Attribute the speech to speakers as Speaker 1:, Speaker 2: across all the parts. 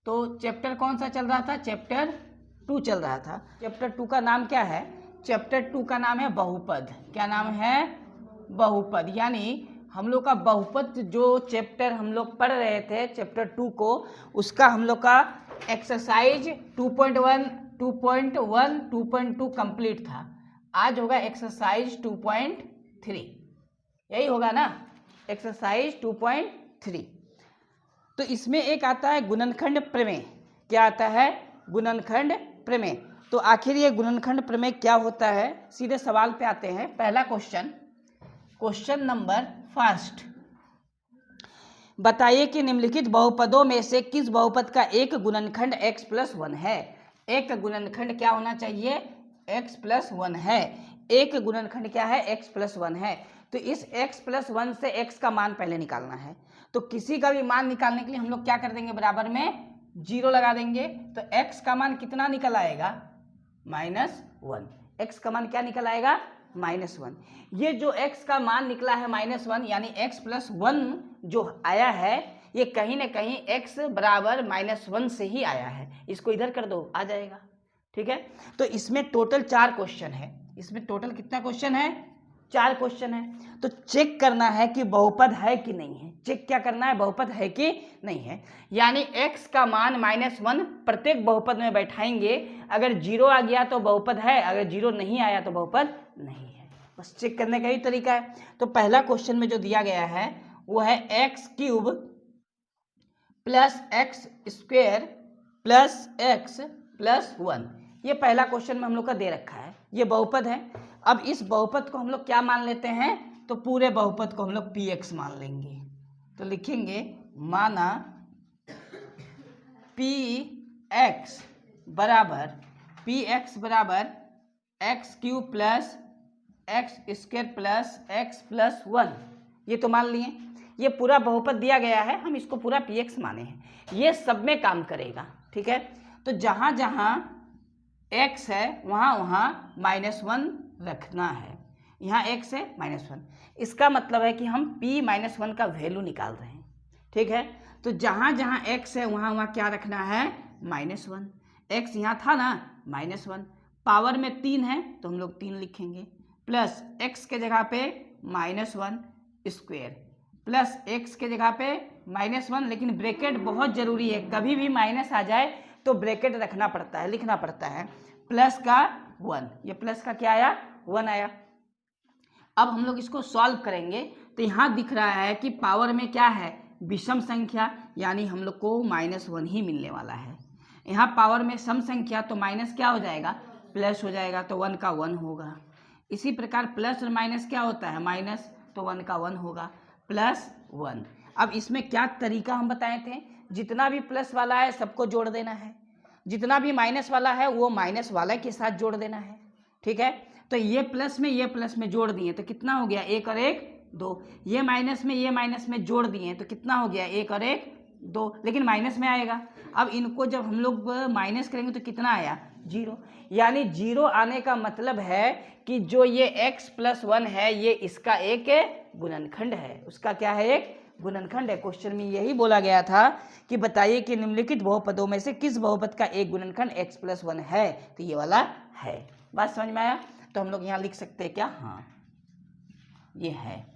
Speaker 1: तो चैप्टर कौन सा चल रहा था? चैप्टर 2 चल रहा था। चैप्टर 2 का नाम क्या है? चैप्टर 2 का नाम है बहुपद। क्या नाम है? बहुपद। यानी हम लोग का बहुपद जो चैप्टर हम लोग पढ़ रहे थे चैप्टर 2 को, उसका हम लोग का एक्सरसाइज 2.1, 2.1, 2.2 कंप्लीट था। आज होगा एक्सरसाइज 2.3, यही होगा ना, एक्सरसाइज 2.3। तो इसमें एक आता है गुणनखंड प्रमेय। क्या आता है? गुणनखंड प्रमेय। तो आखिर ये गुणनखंड प्रमेय क्या होता है? सीधे सवाल पे आते हैं। पहला क्वेश्चन, क्वेश्चन नंबर फर्स्ट, बताइए कि निम्नलिखित बहुपदों में से किस बहुपद का एक गुणनखंड x+1 है? एक गुणनखंड क्या होना चाहिए? x+1 है। एक गुणनखंड क्या है? x+1 है। तो इस x+1 से x का मान पहले निकालना है। तो किसी का भी मान निकालने के लिए हम लोग क्या कर देंगे? बराबर में 0 लगा देंगे। तो x का मान कितना निकल आएगा? -1। x का मान क्या निकल आएगा? -1। ये जो x का मान निकला है -1, यानी x+1 जो आया है ये कहीं ना कहीं x बराबर -1 से ही आया है। इसको इधर कर दो, आ जाएगा। ठीक है, तो इसमें टोटल 4 क्वेश्चन है। इसमें टोटल कितना क्वेश्चन है? 4 क्वेश्चन है। तो चेक करना है कि बहुपद है कि नहीं है। चेक क्या करना है? बहुपद है कि नहीं है। यानी x का मान -1 प्रत्येक बहुपद में बैठाएंगे। अगर 0 आ गया तो बहुपद है, अगर 0 नहीं आया तो बहुपद नहीं है। बस चेक करने का ही तरीका है। तो पहला क्वेश्चन में जो दिया गया है वो है x³ + x² + x+1। ये पहला क्वेश्चन में हम लोग का दे रखा है। ये बहुपद है। अब इस बहुपद को हम लोग क्या मान लेते हैं? तो पूरे बहुपद को हम लोग px मान लेंगे। तो लिखेंगे माना px बराबर x³ + x² + x+1। ये तो मान लिए। ये पूरा बहुपद दिया गया है, हम इसको पूरा px माने हैं। ये सब में काम करेगा। ठीक है, तो जहाँ जहाँ x है वहाँ वहाँ -1 रखना है। यहाँ x है -1, इसका मतलब है कि हम p-1 का वैल्यू निकाल रहे हैं। ठीक है, तो जहाँ जहाँ x है वहाँ वहाँ क्या रखना है? -1। x यहाँ था ना, -1। पावर में 3 है तो हम लोग 3 लिखेंगे, प्लस x के जगह पे -1² प्लस x के जगह पे -1, लेकिन ब्रैकेट बहुत ज़रूरी है। कभी भी माइनस आ जाए तो ब्रैकेट रखना पड़ता है, लिखना पड़ता है। प्लस का 1, ये प्लस का क्या आया? 1 आया। अब हम लोग इसको सॉल्व करेंगे तो यहाँ दिख रहा है कि पावर में क्या है? विषम संख्या, यानी हम लोग को -1 ही मिलने वाला है। यहाँ पावर में सम संख्या तो माइनस क्या हो जाएगा? प्लस हो जाएगा, तो 1 का 1 होगा। इसी प्रकार प्लस और माइनस क्या होता है? माइनस, तो 1 का 1 होगा, +1। अब इसमें क्या तरीका हम बताए थे? जितना भी प्लस वाला है सबको जोड़ देना है, जितना भी माइनस वाला है वो माइनस वाला के साथ जोड़ देना है। ठीक है, तो ये प्लस में जोड़ दिए तो कितना हो गया? 1 और 1 2। ये माइनस में जोड़ दिए तो कितना हो गया? 1 और 1 2, लेकिन माइनस में आएगा। अब इनको जब हम लोग माइनस करेंगे तो कितना आया? 0। यानी 0 आने का मतलब है कि जो ये x+1 है ये इसका एक गुणनखंड है। उसका क्या है? एक गुणनखंड है। क्वेश्चन में यही बोला गया था कि बताइए कि निम्नलिखित बहुपदों में से किस बहुपद का एक गुणनखंड x+1 है? तो ये वाला है। बात समझ में आया? तो हम लोग यहाँ लिख सकते हैं क्या? हाँ, ये है,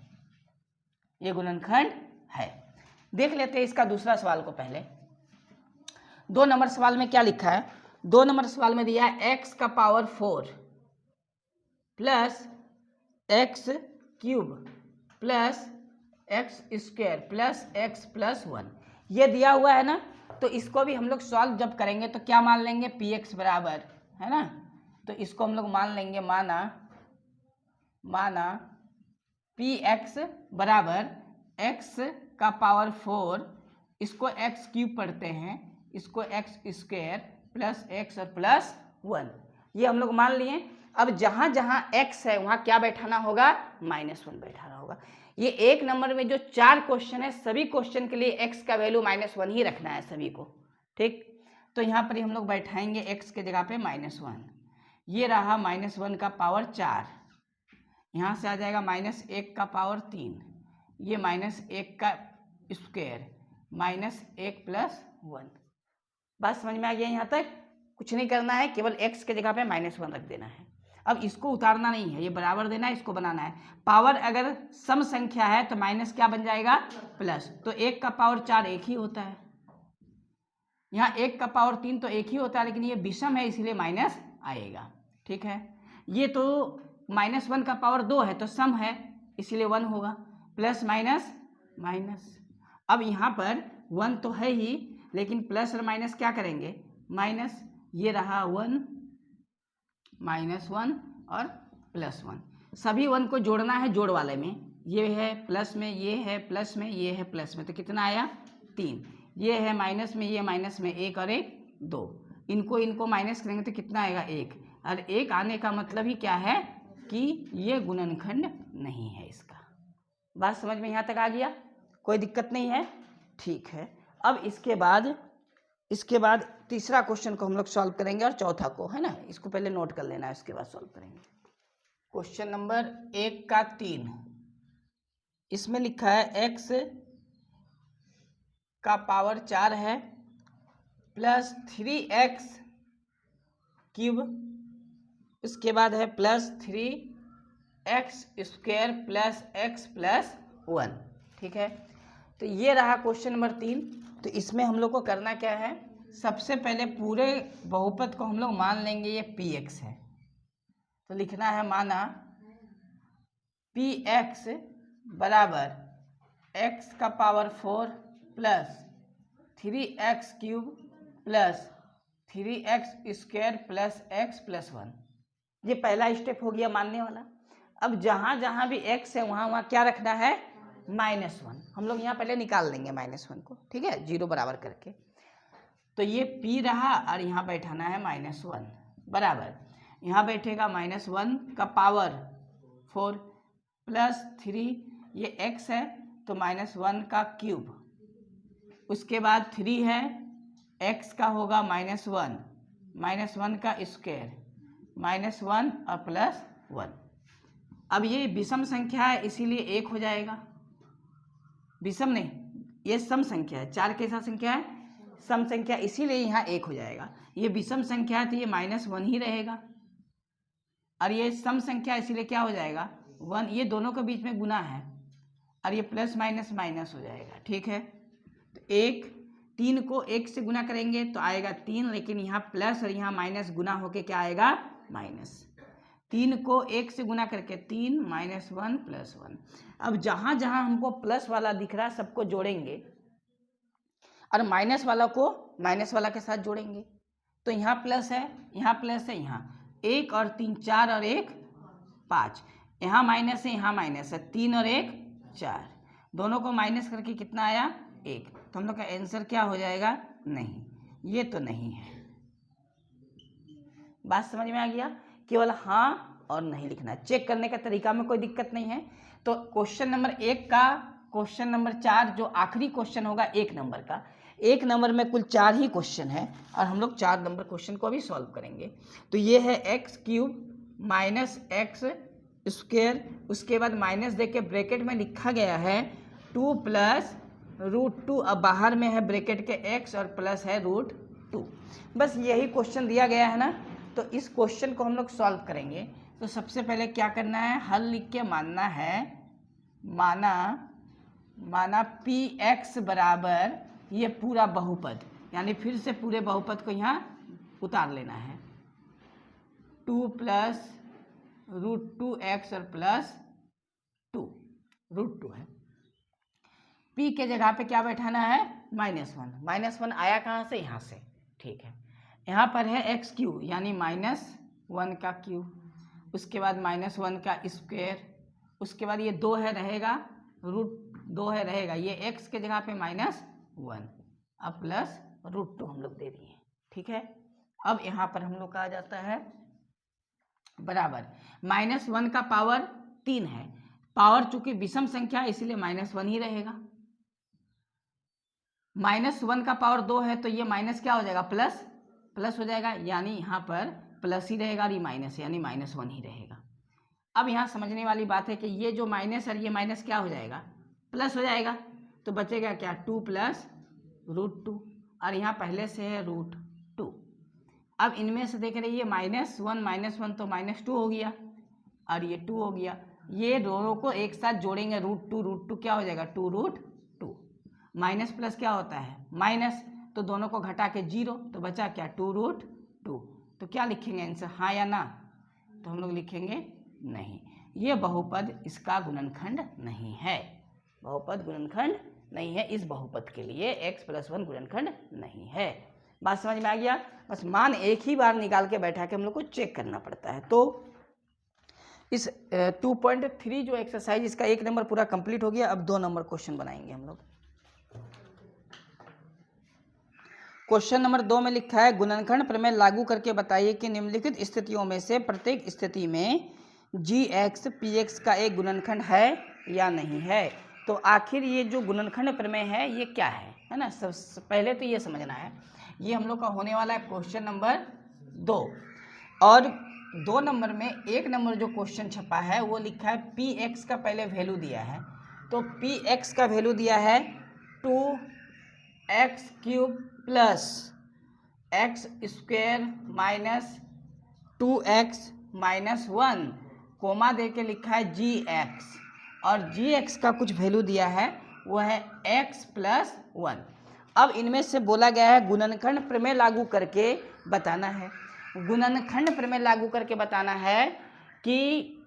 Speaker 1: ये गुणनखंड है। देख लेते हैं इसका दूसरा सवाल को। पहले 2 नंबर सवाल में क्या लिखा है? 2 नंबर सवाल में दिया है x⁴ + x³ + x² + x+1। ये दिया हुआ है ना, तो इसको भी हम लोग सॉल्व जब करेंगे तो क्या मान लेंगे? px बराबर है ना, तो इसको हम लोग मान लेंगे माना px बराबर x⁴, इसको x³ पढ़ते हैं, इसको x² + x और +1, ये हम लोग मान लिए। अब जहाँ जहाँ x है वहाँ क्या बैठाना होगा? -1 बैठाना होगा। ये 1 नंबर में जो 4 क्वेश्चन है सभी क्वेश्चन के लिए x का वैल्यू -1 ही रखना है सभी को। ठीक, तो यहाँ पर हम लोग बैठाएंगे x के जगह पे -1। ये रहा -1 का पावर 4, यहाँ से आ जाएगा -1 का पावर 3, ये -1 का स्क्वायर, -1 + 1। बात समझ में आ गया यहाँ तक? कुछ नहीं करना है, केवल x के जगह पे -1 रख देना है। अब इसको उतारना नहीं है, ये बराबर देना है, इसको बनाना है। पावर अगर सम संख्या है तो माइनस क्या बन जाएगा? प्लस। तो 1 का पावर 4 एक ही होता है, यहाँ 1 का पावर 3 तो एक ही होता है, लेकिन ये विषम है इसीलिए माइनस आएगा। ठीक है, ये तो -1 का पावर 2 है तो सम है इसीलिए 1 होगा, प्लस माइनस माइनस। अब यहाँ पर 1 तो है ही, लेकिन प्लस और माइनस क्या करेंगे? माइनस। ये रहा 1 -1 और +1, सभी 1 को जोड़ना है जोड़ वाले में। ये है प्लस में, ये है प्लस में, ये है प्लस में, तो कितना आया? 3। ये है माइनस में, ये माइनस में, 1 और 1 2। इनको माइनस करेंगे तो कितना आएगा? 1। और 1 आने का मतलब ही क्या है कि ये गुणनखंड नहीं है इसका। बात समझ में यहाँ तक आ गया? कोई दिक्कत नहीं है? ठीक है। अब इसके बाद तीसरा क्वेश्चन को हम लोग सॉल्व करेंगे और चौथा को, है ना, इसको पहले नोट कर लेना है, उसके बाद सॉल्व करेंगे। क्वेश्चन नंबर 1 का 3, इसमें लिखा है x का पावर 4 है प्लस 3x क्यूब, उसके बाद है plus 3x square plus x plus 1। ठीक है, तो ये रहा क्वेश्चन नंबर 3। तो इसमें हम लोग को करना क्या है? सबसे पहले पूरे बहुपद को हम लोग मान लेंगे ये px है, तो लिखना है माना px बराबर x का power 4 plus 3x cube plus 3x square plus x plus 1। ये पहला स्टेप हो गया मानने वाला। अब जहाँ जहाँ भी x है वहाँ क्या रखना है? -1। हम लोग यहाँ पहले निकाल लेंगे -1 को, ठीक है, 0 बराबर करके। तो ये p रहा और यहाँ बैठाना है -1 बराबर, यहाँ बैठेगा -1 का पावर 4 प्लस 3, ये x है तो -1 का क्यूब, उसके बाद 3 है, x का होगा -1 का स्क्वायर, -1 और प्लस 1। अब ये विषम संख्या है इसीलिए 1 हो जाएगा, विषम नहीं, ये सम संख्या है। 4 कैसा संख्या है? सम संख्या, इसीलिए यहाँ 1 हो जाएगा। ये विषम संख्या है तो ये -1 ही रहेगा, और ये सम संख्या इसीलिए क्या हो जाएगा? 1। ये दोनों के बीच में गुना है और ये प्लस माइनस माइनस हो जाएगा। ठीक है, तो 3 को 1 से गुना करेंगे तो आएगा 3, लेकिन यहाँ प्लस और यहाँ माइनस गुना होके क्या आएगा? माइनस। 3 को 1 से गुना करके 3 -1 प्लस 1। अब जहाँ जहाँ हमको प्लस वाला दिख रहा है सबको जोड़ेंगे और माइनस वाला को माइनस वाला के साथ जोड़ेंगे। तो यहाँ प्लस है, यहाँ प्लस है, यहाँ 1 और 3 4 और 1 5, यहाँ माइनस है, यहाँ माइनस है, 3 और 1 4, दोनों को माइनस करके कितना आया? 1। तो हम लोग का आंसर क्या हो जाएगा? नहीं, ये तो नहीं है। बात समझ में आ गया? केवल हाँ और नहीं लिखना है, चेक करने का तरीका में कोई दिक्कत नहीं है। तो क्वेश्चन नंबर 1 का क्वेश्चन नंबर 4 जो आखिरी क्वेश्चन होगा 1 नंबर का, 1 नंबर में कुल 4 ही क्वेश्चन है और हम लोग 4 नंबर क्वेश्चन को अभी सॉल्व करेंगे। तो ये है x cube minus x square, उसके बाद माइनस दे के ब्रैकेट में लिखा गया है 2 प्लस √2, अब बाहर में है ब्रैकेट के x और प्लस है √2। बस यही क्वेश्चन दिया गया है ना, तो इस क्वेश्चन को हम लोग सॉल्व करेंगे। तो सबसे पहले क्या करना है? हल लिख के मानना है, माना px बराबर ये पूरा बहुपद, यानी फिर से पूरे बहुपद को यहाँ उतार लेना है, 2 प्लस √2x और प्लस 2 √2 है। p के जगह पे क्या बैठाना है? -1 आया कहाँ से? यहाँ से। ठीक है, यहाँ पर है x क्यूब यानी -1 का क्यूब, उसके बाद -1 का स्क्वायर, उसके बाद ये 2 है रहेगा, √2 है रहेगा, ये x के जगह पे -1 अब प्लस √2 हम लोग दे दिए। ठीक है, अब यहाँ पर हम लोग का आ जाता है बराबर, -1 का पावर 3 है, पावर चूंकि विषम संख्या है इसीलिए -1 ही रहेगा, -1 का पावर 2 है तो ये माइनस क्या हो जाएगा? प्लस हो जाएगा, यानी यहाँ पर प्लस ही रहेगा और ये माइनस यानी -1 ही रहेगा। अब यहाँ समझने वाली बात है कि ये जो माइनस और ये माइनस क्या हो जाएगा? प्लस हो जाएगा, तो बचेगा क्या? 2 प्लस √2, और यहाँ पहले से है √2। अब इनमें से देख रहे हैं -1 तो -2 हो गया और ये 2 हो गया। ये दोनों को एक साथ जोड़ेंगे √2 क्या हो जाएगा 2√2। माइनस प्लस क्या होता है माइनस, तो दोनों को घटा के 0, तो बचा क्या 2√2। तो क्या लिखेंगे आंसर, हाँ या ना? तो हम लोग लिखेंगे नहीं, ये बहुपद इसका गुणनखंड नहीं है, बहुपद गुणनखंड नहीं है, इस बहुपद के लिए x+1 गुणनखंड नहीं है। बात समझ में आ गया? बस मान एक ही बार निकाल के बैठा के हम लोग को चेक करना पड़ता है। तो इस 2.3 जो एक्सरसाइज इसका 1 नंबर पूरा कंप्लीट हो गया। अब 2 नंबर क्वेश्चन बनाएंगे हम लोग। क्वेश्चन नंबर 2 में लिखा है गुणनखंड प्रमेय लागू करके बताइए कि निम्नलिखित स्थितियों में से प्रत्येक स्थिति में gx px का एक गुणनखंड है या नहीं है। तो आखिर ये जो गुणनखंड प्रमेय है ये क्या है ना? सबसे पहले तो ये समझना है, ये हम लोग का होने वाला है क्वेश्चन नंबर 2। और 2 नंबर में 1 नंबर जो क्वेश्चन छपा है वो लिखा है px का पहले वैल्यू दिया है। तो px का वैल्यू दिया है 2x³ plus x² minus 2x minus 1 comma दे के लिखा है gx, और gx का कुछ वैल्यू दिया है वो है x+1। अब इनमें से बोला गया है गुणनखंड प्रमेय लागू करके बताना है। गुणनखंड प्रमेय लागू करके बताना है कि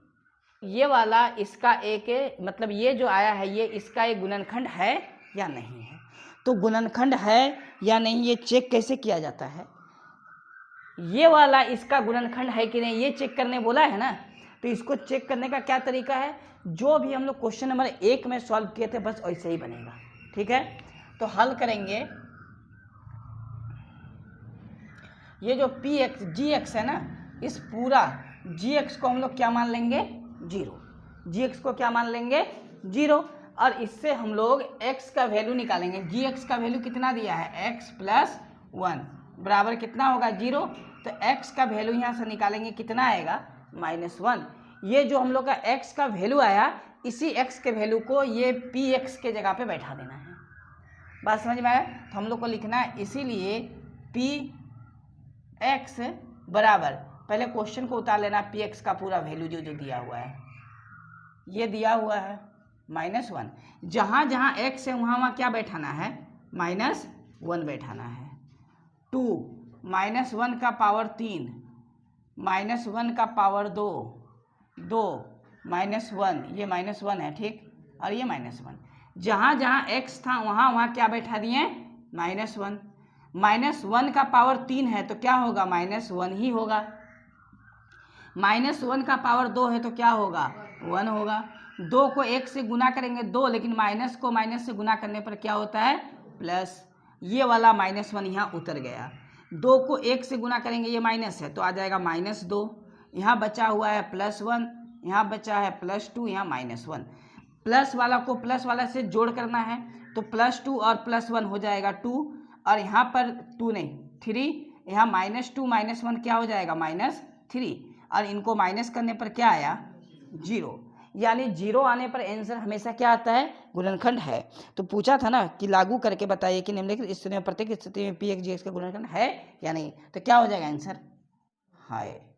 Speaker 1: ये वाला इसका एक मतलब ये जो आया है ये इसका एक गुणनखंड है या नहीं है। तो गुणनखंड है या नहीं ये चेक कैसे किया जाता है, ये वाला इसका गुणनखंड है कि नहीं ये चेक करने बोला है ना। तो इसको चेक करने का क्या तरीका है, जो भी हम लोग क्वेश्चन नंबर 1 में सॉल्व किए थे बस वैसे ही बनेगा। ठीक है, तो हल करेंगे। ये जो px gx है ना, इस पूरा gx को हम लोग क्या मान लेंगे 0, gx को क्या मान लेंगे 0, और इससे हम लोग x का वैल्यू निकालेंगे। gx का वैल्यू कितना दिया है x+1 बराबर कितना होगा 0। तो x का वैल्यू यहाँ से निकालेंगे कितना आएगा -1। ये जो हम लोग का x का वैल्यू आया इसी x के वैल्यू को ये px के जगह पे बैठा देना है। बात समझ में आया? तो हम लोग को लिखना है इसीलिए px बराबर, पहले क्वेश्चन को उतार लेना, px का पूरा वैल्यू जो जो दिया हुआ है ये दिया हुआ है -1। जहाँ जहाँ x है वहाँ वहाँ क्या बैठाना है -1 बैठाना है। 2 -1 का पावर 3 -1 का पावर 2 2 -1 ये -1 है ठीक, और ये -1। जहाँ जहाँ x था वहाँ वहाँ क्या बैठा दिए -1। -1 का पावर 3 है तो क्या होगा -1 ही होगा। -1 का पावर 2 है तो क्या होगा 1 होगा। 2 को 1 से गुना करेंगे 2, लेकिन माइनस को माइनस से गुना करने पर क्या होता है प्लस। ये वाला -1 यहाँ उतर गया। 2 को 1 से गुना करेंगे ये माइनस है तो आ जाएगा -2। यहाँ बचा हुआ है +1, यहाँ बचा है +2, यहाँ -1। प्लस वाला को प्लस वाला से जोड़ करना है तो +2 और +1 हो जाएगा 2, और यहाँ पर 2 नहीं 3, यहाँ -2 -1 क्या हो जाएगा -3, और इनको माइनस करने पर क्या आया 0। यानी 0 आने पर आंसर हमेशा क्या आता है गुणनखंड है। तो पूछा था ना कि लागू करके बताइए कि निम्नलिखित स्थिति में प्रत्येक स्थिति में px gx का गुणनखंड है या नहीं। तो क्या हो जाएगा आंसर है,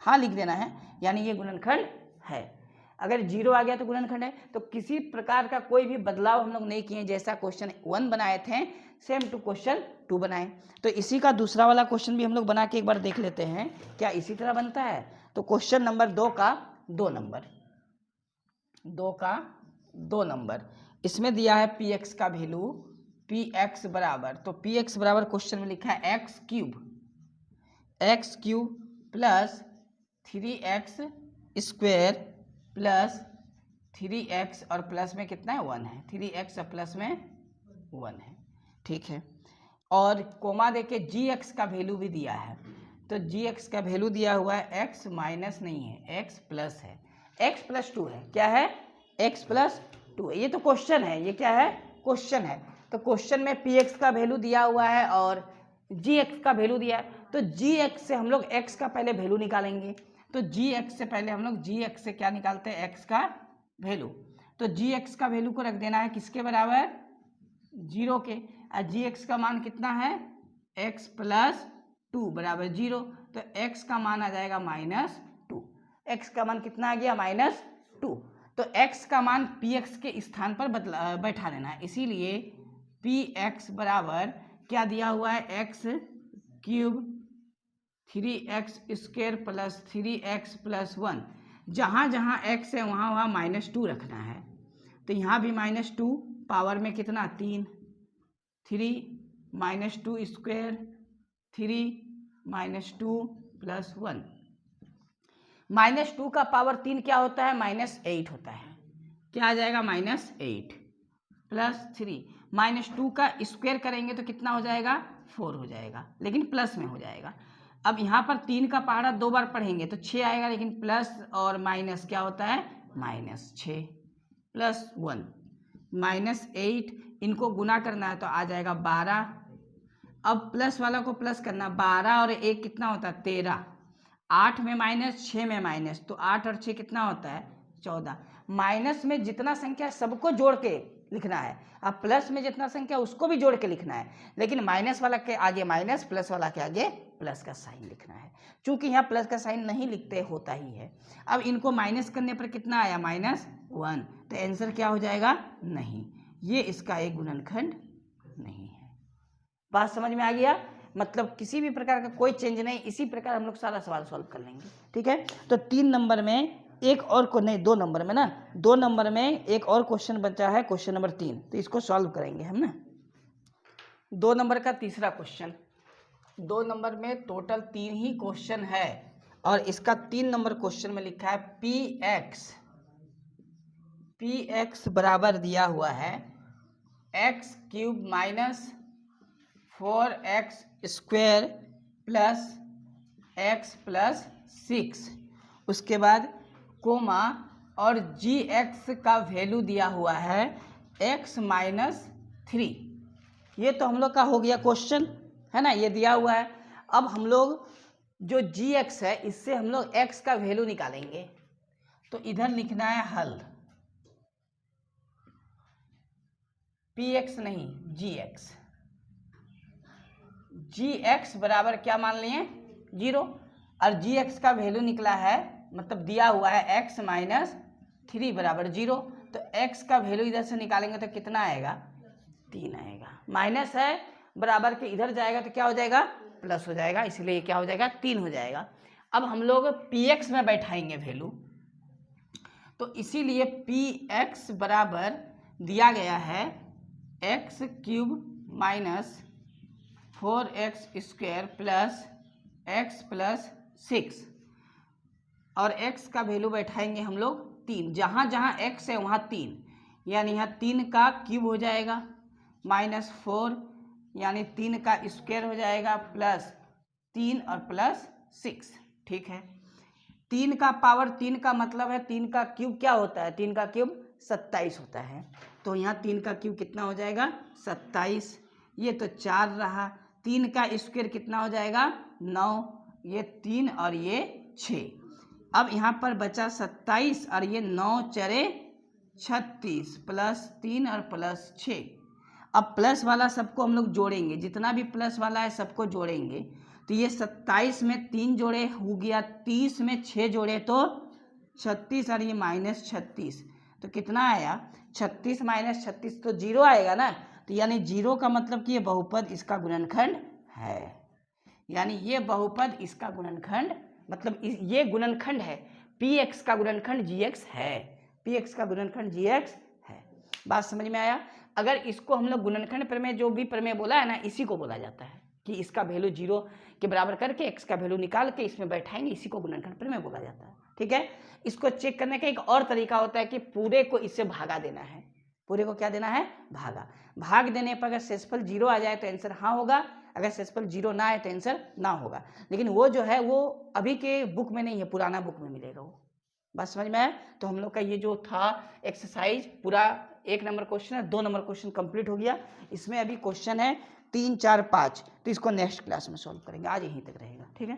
Speaker 1: हाँ लिख देना है, यानी ये गुणनखंड है। अगर 0 आ गया तो गुणनखंड है। तो किसी प्रकार का कोई भी बदलाव हम लोग नहीं किए, जैसा क्वेश्चन 1 बनाए थे सेम टू क्वेश्चन 2 बनाए। तो इसी का दूसरा वाला क्वेश्चन भी हम लोग बना के एक बार देख लेते हैं क्या इसी तरह बनता है। तो क्वेश्चन नंबर 2 का 2 नंबर इसमें दिया है px का वैल्यू px बराबर, तो px बराबर क्वेश्चन में लिखा है x³ plus 3x² plus 3x और प्लस में कितना है 1 है, 3x और प्लस में 1 है ठीक है। और कोमा देके gx का वैल्यू भी दिया है, तो gx का वैल्यू दिया हुआ है x माइनस नहीं है x प्लस है, x+2 है। क्या है x+2। ये तो क्वेश्चन है, ये क्या है क्वेश्चन है। तो क्वेश्चन में px का वैल्यू दिया हुआ है और gx का वैल्यू दिया है, तो gx से हम लोग x का पहले वैल्यू निकालेंगे। तो gx से पहले हम लोग gx से क्या निकालते हैं x का वैल्यू। तो gx का वैल्यू को रख देना है किसके बराबर 0 के। और जी एक्स का मान कितना है, x प्लस 2 बराबर 0, तो x का मान आ जाएगा -2। x का मान कितना आ गया, -2। तो x का मान px के स्थान पर बैठा देना है, इसीलिए px बराबर क्या दिया हुआ है, x cube 3x square plus 3x plus 1। जहाँ जहाँ x है वहाँ वहाँ -2 रखना है, तो यहाँ भी -2 पावर में कितना 3, 3 -2 स्क्वायर 3 -2 प्लस 1। -2 का पावर 3 क्या होता है, -8 होता है। क्या आ जाएगा, -8 प्लस 3। -2 का स्क्वायर करेंगे तो कितना हो जाएगा, 4 हो जाएगा, लेकिन प्लस में हो जाएगा। अब यहाँ पर 3 का पहाड़ा 2 बार पढ़ेंगे तो 6 आएगा, लेकिन प्लस और माइनस क्या होता है, -6 प्लस 1 -8। इनको गुना करना है तो आ जाएगा 12। अब प्लस वाला को प्लस करना, 12 और 1 कितना होता है, 13। 8 में माइनस, 6 में माइनस, तो 8 और 6 कितना होता है, 14। माइनस में जितना संख्या सबको जोड़ के लिखना है, अब प्लस में जितना संख्या उसको भी जोड़ के लिखना है, लेकिन माइनस वाला के आगे माइनस, प्लस वाला के आगे प्लस का साइन लिखना है। चूंकि यहाँ प्लस का साइन नहीं लिखते, होता ही है। अब इनको माइनस करने पर कितना आया, -1, तो आंसर क्या हो जाएगा, नहीं, ये इसका एक गुणनखंड नहीं है। बात समझ में आ गया, मतलब किसी भी प्रकार का कोई चेंज नहीं, इसी प्रकार हम लोग सारा सवाल सॉल्व कर लेंगे, ठीक है। तो 3 नंबर में एक और को नहीं, 2 नंबर में ना, 2 नंबर में एक और क्वेश्चन बचा है, क्वेश्चन नंबर 3, तो इसको सॉल्व करेंगे हम ना। 2 नंबर का तीसरा क्वेश्चन, 2 नंबर में टोटल 3 ही क्वेश्चन है, और इसका 3 नंबर क्वेश्चन में लिखा है px बराबर दिया हुआ है x cube minus 4x square plus x plus 6, उसके बाद कोमा, और gx का वैल्यू दिया हुआ है x -3। ये तो हम लोग का हो गया क्वेश्चन, है ना, ये दिया हुआ है। अब हम लोग जो gx है, इससे हम लोग x का वैल्यू निकालेंगे, तो इधर लिखना है हल, px नहीं gx बराबर क्या मान लिए, 0, और gx का वैल्यू निकला है, मतलब दिया हुआ है x -3 बराबर 0, तो x का वैल्यू इधर से निकालेंगे तो कितना आएगा, 3 आएगा। माइनस है, बराबर के इधर जाएगा तो क्या हो जाएगा, प्लस हो जाएगा, इसलिए क्या हो जाएगा, 3 हो जाएगा। अब हम लोग px में बैठाएंगे वैल्यू, तो इसीलिए px बराबर दिया गया है x cube minus 4x square plus x plus 6, और x का वैल्यू बैठाएंगे हम लोग 3। जहाँ जहाँ x है वहाँ 3, यानी यहाँ 3 का क्यूब हो जाएगा, -4 यानी 3 का स्क्वायर हो जाएगा, प्लस 3 और प्लस 6, ठीक है। 3 का पावर 3 का मतलब है 3 का क्यूब क्या होता है, 3 का क्यूब 27 होता है, तो यहाँ 3 का क्यूब कितना हो जाएगा, 27। ये तो 4 रहा, 3 का स्क्वायर कितना हो जाएगा, 9, ये 3 और ये 6। अब यहाँ पर बचा 27, और ये 9 चरे 36 प्लस 3 और प्लस 6। अब प्लस वाला सबको हम लोग जोड़ेंगे, जितना भी प्लस वाला है सबको जोड़ेंगे, तो ये 27 में 3 जोड़े हो गया, 30 में 6 जोड़े तो 36, और ये -36, तो कितना आया, 36 - 36 तो 0 आएगा ना, तो यानी 0 का मतलब कि ये बहुपद इसका गुणनखंड है, यानी ये बहुपद इसका गुणनखंड, मतलब ये गुणनखंड है, px का गुणनखंड gx है, px का गुणनखंड gx है। बात समझ में आया। अगर इसको हम लोग गुणनखंड प्रमेय, जो भी प्रमेय बोला है ना, इसी को बोला जाता है कि इसका वैल्यू 0 के बराबर करके x का वैल्यू निकाल के इसमें बैठाएंगे, इसी को गुणनखंड प्रमेय बोला जाता है, ठीक है। इसको चेक करने का एक और तरीका होता है कि पूरे को इससे भागा देना है, पूरे को क्या देना है, भाग देने पर अगर शेषफल 0 आ जाए तो आंसर हाँ होगा, अगर शेषफल 0 ना आए तो आंसर ना होगा, लेकिन वो जो है वो अभी के बुक में नहीं है, पुराना बुक में मिलेगा वो। बात समझ में आया। तो हम लोग का ये जो था एक्सरसाइज पूरा 1 नंबर क्वेश्चन है, 2 नंबर क्वेश्चन कंप्लीट हो गया। इसमें अभी क्वेश्चन है 3, 4, 5, तो इसको नेक्स्ट क्लास में सॉल्व करेंगे, आज यहीं तक रहेगा, ठीक है।